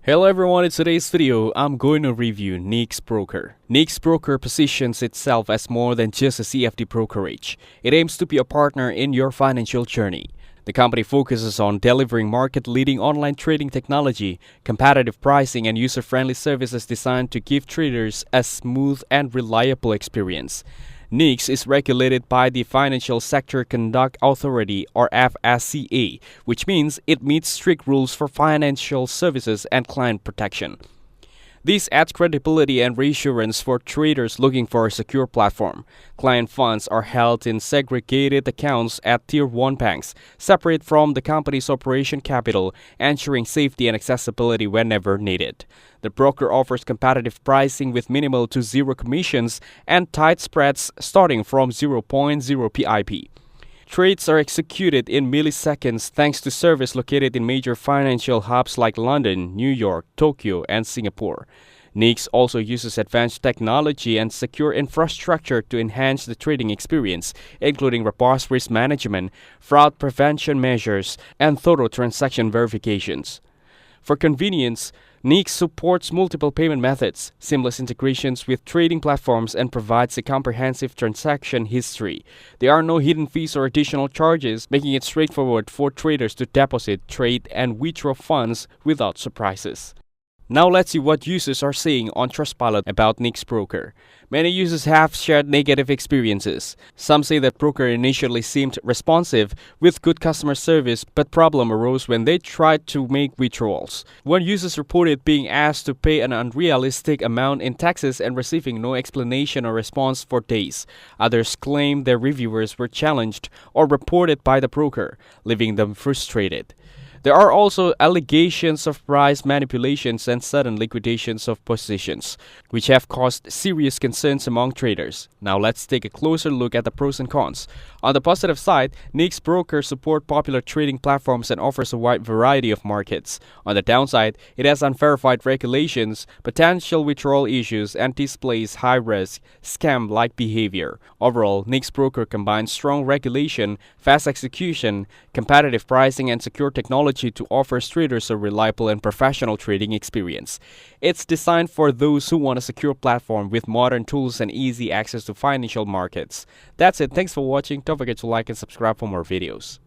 Hello everyone, in today's video, I'm going to review Neex Broker. Neex Broker positions itself as more than just a CFD brokerage. It aims to be a partner in your financial journey. The company focuses on delivering market-leading online trading technology, competitive pricing, and user-friendly services designed to give traders a smooth and reliable experience. Neex is regulated by the Financial Sector Conduct Authority or FSCA, which means it meets strict rules for financial services and client protection. This adds credibility and reassurance for traders looking for a secure platform. Client funds are held in segregated accounts at Tier 1 banks, separate from the company's operation capital, ensuring safety and accessibility whenever needed. The broker offers competitive pricing with minimal to zero commissions and tight spreads starting from 0.0 pip. Trades are executed in milliseconds thanks to servers located in major financial hubs like London, New York, Tokyo, and Singapore. Neex also uses advanced technology and secure infrastructure to enhance the trading experience, including robust risk management, fraud prevention measures, and thorough transaction verifications. For convenience, Neex supports multiple payment methods, seamless integrations with trading platforms, and provides a comprehensive transaction history. There are no hidden fees or additional charges, making it straightforward for traders to deposit, trade, and withdraw funds without surprises. Now let's see what users are saying on Trustpilot about Neex Broker. Many users have shared negative experiences. Some say that broker initially seemed responsive with good customer service, but problem arose when they tried to make withdrawals. One user reported being asked to pay an unrealistic amount in taxes and receiving no explanation or response for days. Others claim their reviewers were challenged or reported by the broker, leaving them frustrated. There are also allegations of price manipulations and sudden liquidations of positions, which have caused serious concerns among traders. Now let's take a closer look at the pros and cons. On the positive side, Neex Broker supports popular trading platforms and offers a wide variety of markets. On the downside, it has unverified regulations, potential withdrawal issues, and displays high-risk, scam-like behavior. Overall, Neex Broker combines strong regulation, fast execution, competitive pricing, and secure technology to offer traders a reliable and professional trading experience. It's designed for those who want a secure platform with modern tools and easy access to financial markets. That's it. Thanks for watching. Don't forget to like and subscribe for more videos.